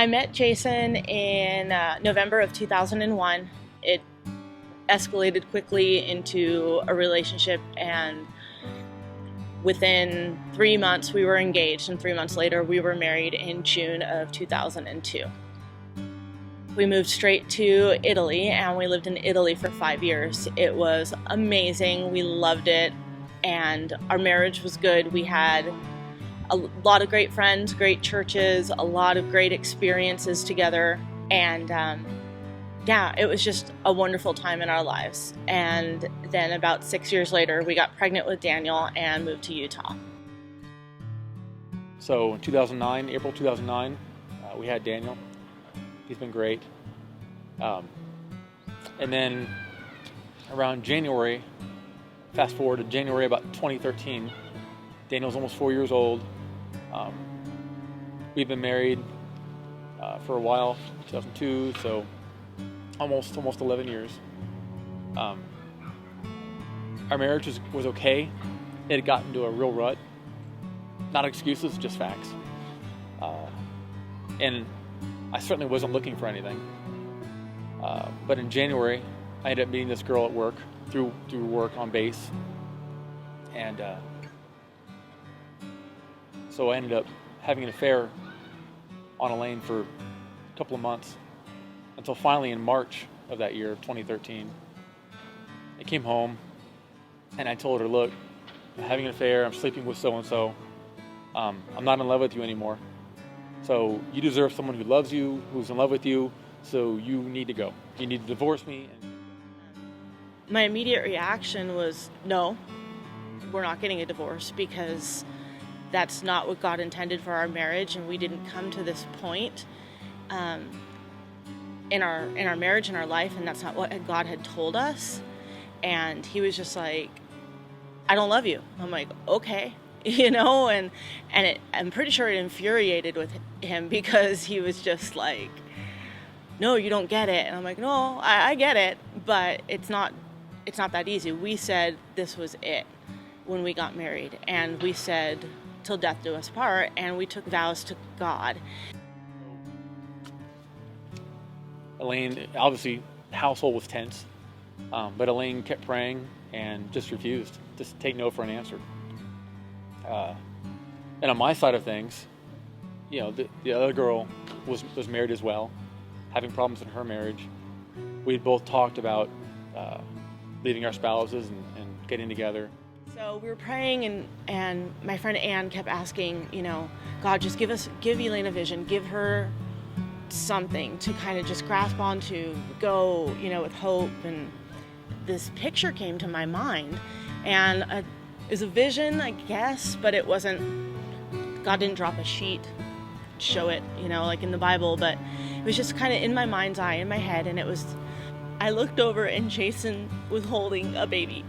I met Jason in November of 2001. It escalated quickly into a relationship, and within 3 months we were engaged, and 3 months later we were married in June of 2002. We moved straight to Italy, and we lived in Italy for 5 years. It was amazing. We loved it, and our marriage was good. We had a lot of great friends, great churches, a lot of great experiences together, and it was just a wonderful time in our lives. And then about 6 years later, we got pregnant with Daniel and moved to Utah. So in 2009, April 2009, we had Daniel. He's been great. And then around January, fast forward to January about 2013, Daniel's almost 4 years old. We've been married for a while, 2002, so almost 11 years. Our marriage was okay. It had gotten to a real rut. Not excuses, just facts. And I certainly wasn't looking for anything. But in January, I ended up meeting this girl at work, through work on base. And so I ended up having an affair on Elaine for a couple of months, until finally in March of that year, of 2013, I came home and I told her, look, I'm having an affair, I'm sleeping with so-and-so, I'm not in love with you anymore. So you deserve someone who loves you, who's in love with you, so you need to go. You need to divorce me. My immediate reaction was, no, we're not getting a divorce, because that's not what God intended for our marriage, and we didn't come to this point in our marriage, in our life, and that's not what God had told us. And he was just like, I don't love you. I'm like, okay. And I'm pretty sure it infuriated with him, because he was just like, no, you don't get it. And I'm like, no, I get it, but it's not that easy. We said this was it when we got married, and we said till death do us part, and we took vows to God. Elaine, obviously, the household was tense, but Elaine kept praying and just refused to take no for an answer. And on my side of things, the other girl was married as well, having problems in her marriage. We had both talked about leaving our spouses and getting together. So we were praying, and my friend Ann kept asking, God, just give Elaine a vision, give her something to kind of just grasp onto, go, with hope. And this picture came to my mind, and it was a vision, I guess, but it wasn't, God didn't drop a sheet, show it, like in the Bible, but it was just kind of in my mind's eye, in my head, and I looked over and Jason was holding a baby.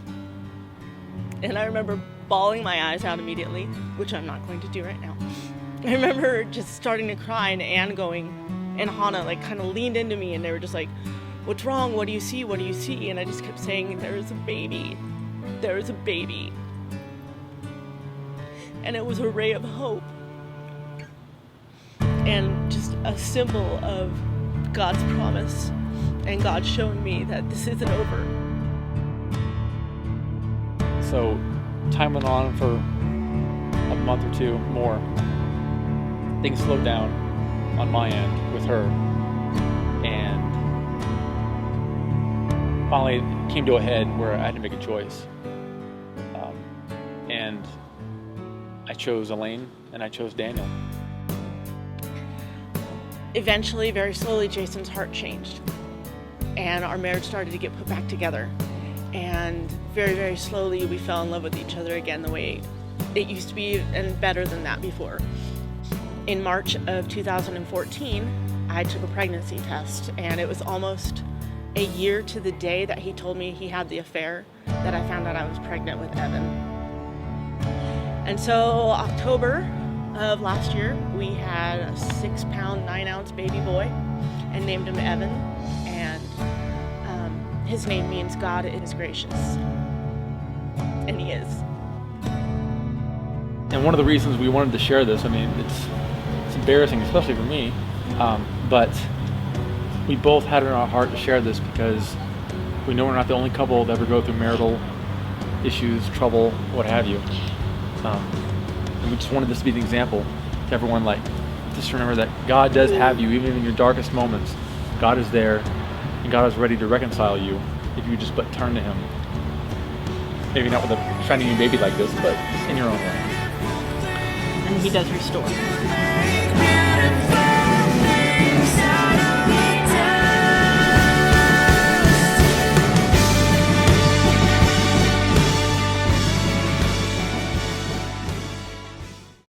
And I remember bawling my eyes out immediately, which I'm not going to do right now. I remember just starting to cry, and Anne and Hannah kind of leaned into me, and they were just like, what's wrong? What do you see? What do you see? And I just kept saying, there is a baby. There is a baby. And it was a ray of hope. And just a symbol of God's promise, and God showing me that this isn't over. So time went on for a month or two more. Things slowed down on my end with her, and finally it came to a head where I had to make a choice. And I chose Elaine, and I chose Daniel. Eventually, very slowly, Jason's heart changed, and our marriage started to get put back together. And very, very slowly, we fell in love with each other again the way it used to be, and better than that before. In March of 2014, I took a pregnancy test, and it was almost a year to the day that he told me he had the affair that I found out I was pregnant with Evan. And so October of last year, we had a 6-pound, 9-ounce baby boy and named him Evan. And his name means God is gracious. And he is. And one of the reasons we wanted to share this, it's embarrassing, especially for me. But we both had it in our heart to share this because we know we're not the only couple to ever go through marital issues, trouble, what have you. And we just wanted this to be an example to everyone, like, just remember that God does have you, even in your darkest moments. God is there, and God is ready to reconcile you if you just but turn to Him. Maybe not with a shiny new baby like this, but in your own way. And He does restore.